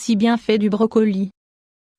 6 bienfaits du brocoli.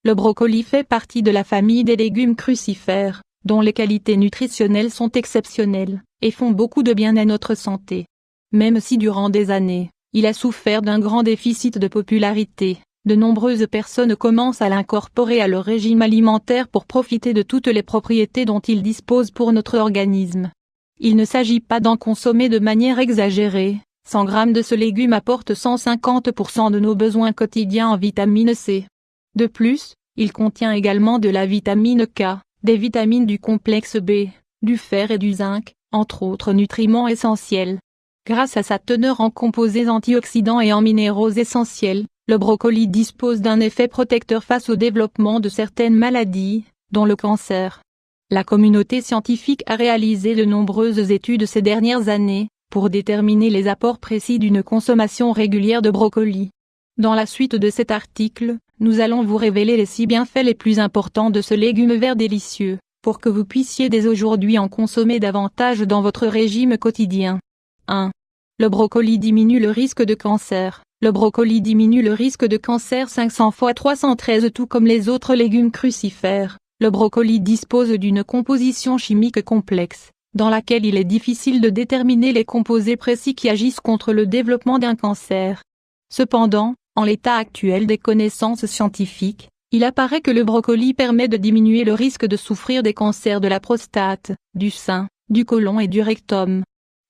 Le brocoli fait partie de la famille des légumes crucifères, dont les qualités nutritionnelles sont exceptionnelles, et font beaucoup de bien à notre santé. Même si durant des années, il a souffert d'un grand déficit de popularité, de nombreuses personnes commencent à l'incorporer à leur régime alimentaire pour profiter de toutes les propriétés dont il dispose pour notre organisme. Il ne s'agit pas d'en consommer de manière exagérée. 100 g de ce légume apporte 150% de nos besoins quotidiens en vitamine C. De plus, il contient également de la vitamine K, des vitamines du complexe B, du fer et du zinc, entre autres nutriments essentiels. Grâce à sa teneur en composés antioxydants et en minéraux essentiels, le brocoli dispose d'un effet protecteur face au développement de certaines maladies, dont le cancer. La communauté scientifique a réalisé de nombreuses études ces dernières années, pour déterminer les apports précis d'une consommation régulière de brocoli. Dans la suite de cet article, nous allons vous révéler les 6 bienfaits les plus importants de ce légume vert délicieux, pour que vous puissiez dès aujourd'hui en consommer davantage dans votre régime quotidien. 1. Le brocoli diminue le risque de cancer. Le brocoli diminue le risque de cancer 500 fois 313 tout comme les autres légumes crucifères. Le brocoli dispose d'une composition chimique complexe, dans laquelle il est difficile de déterminer les composés précis qui agissent contre le développement d'un cancer. Cependant, en l'état actuel des connaissances scientifiques, il apparaît que le brocoli permet de diminuer le risque de souffrir des cancers de la prostate, du sein, du côlon et du rectum.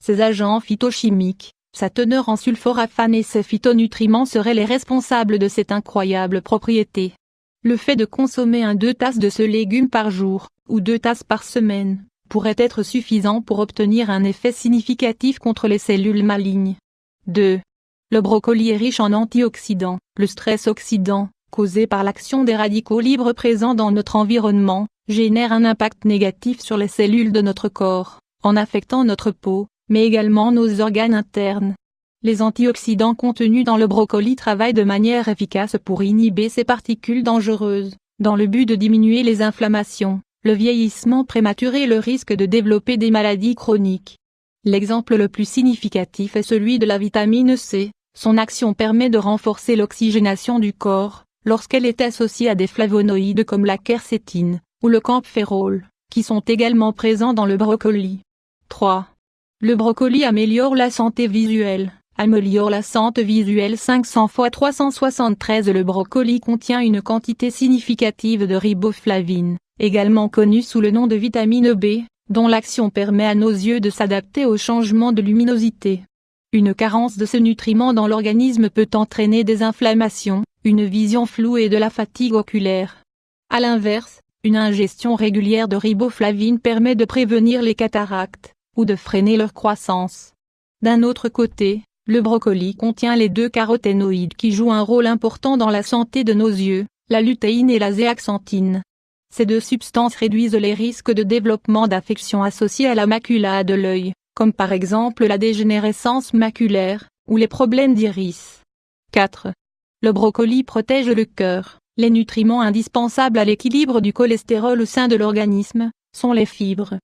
Ces agents phytochimiques, sa teneur en sulforaphane et ses phytonutriments seraient les responsables de cette incroyable propriété. Le fait de consommer 2 tasses de ce légume par jour, ou 2 tasses par semaine, pourrait être suffisant pour obtenir un effet significatif contre les cellules malignes. 2. Le brocoli est riche en antioxydants. Le stress oxydant, causé par l'action des radicaux libres présents dans notre environnement, génère un impact négatif sur les cellules de notre corps, en affectant notre peau, mais également nos organes internes. Les antioxydants contenus dans le brocoli travaillent de manière efficace pour inhiber ces particules dangereuses, dans le but de diminuer les inflammations, le vieillissement prématuré et le risque de développer des maladies chroniques. L'exemple le plus significatif est celui de la vitamine C. Son action permet de renforcer l'oxygénation du corps, lorsqu'elle est associée à des flavonoïdes comme la quercétine, ou le camphénol, qui sont également présents dans le brocoli. 3. Le brocoli améliore la santé visuelle. Améliore la santé visuelle 500 fois 373. Le brocoli contient une quantité significative de riboflavine, également connue sous le nom de vitamine B, dont l'action permet à nos yeux de s'adapter aux changements de luminosité. Une carence de ce nutriment dans l'organisme peut entraîner des inflammations, une vision floue et de la fatigue oculaire. À l'inverse, une ingestion régulière de riboflavine permet de prévenir les cataractes, ou de freiner leur croissance. D'un autre côté, le brocoli contient les 2 caroténoïdes qui jouent un rôle important dans la santé de nos yeux, la lutéine et la zéaxanthine. Ces 2 substances réduisent les risques de développement d'affections associées à la macula de l'œil, comme par exemple la dégénérescence maculaire, ou les problèmes d'iris. 4. Le brocoli protège le cœur. Les nutriments indispensables à l'équilibre du cholestérol au sein de l'organisme sont les fibres.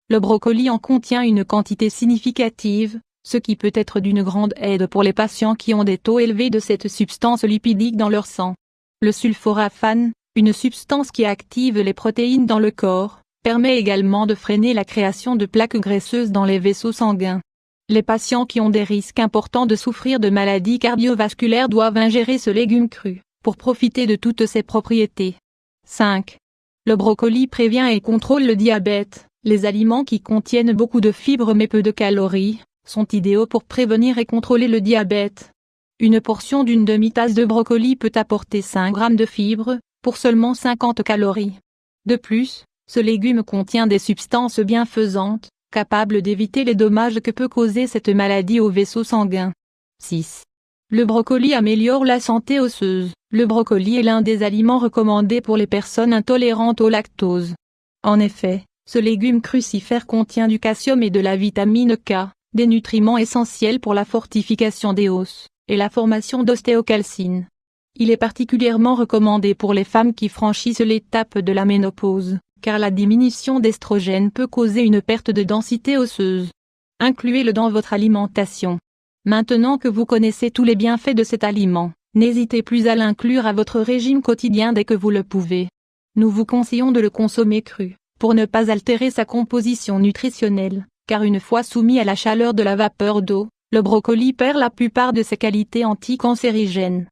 Le brocoli en contient une quantité significative, ce qui peut être d'une grande aide pour les patients qui ont des taux élevés de cette substance lipidique dans leur sang. Le sulforaphane, une substance qui active les protéines dans le corps, permet également de freiner la création de plaques graisseuses dans les vaisseaux sanguins. Les patients qui ont des risques importants de souffrir de maladies cardiovasculaires doivent ingérer ce légume cru, pour profiter de toutes ses propriétés. 5. Le brocoli prévient et contrôle le diabète. Les aliments qui contiennent beaucoup de fibres mais peu de calories, sont idéaux pour prévenir et contrôler le diabète. Une portion d'une demi-tasse de brocoli peut apporter 5 g de fibres, pour seulement 50 calories. De plus, ce légume contient des substances bienfaisantes, capables d'éviter les dommages que peut causer cette maladie aux vaisseaux sanguins. 6. Le brocoli améliore la santé osseuse. Le brocoli est l'un des aliments recommandés pour les personnes intolérantes au lactose. En effet, ce légume crucifère contient du calcium et de la vitamine K, des nutriments essentiels pour la fortification des os, et la formation d'ostéocalcine. Il est particulièrement recommandé pour les femmes qui franchissent l'étape de la ménopause, car la diminution d'estrogène peut causer une perte de densité osseuse. Incluez-le dans votre alimentation. Maintenant que vous connaissez tous les bienfaits de cet aliment, N'hésitez plus à l'inclure à votre régime quotidien dès que vous le pouvez. Nous vous conseillons de le consommer cru, pour ne pas altérer sa composition nutritionnelle, car une fois soumis à la chaleur de la vapeur d'eau, le brocoli perd la plupart de ses qualités anticancérigènes.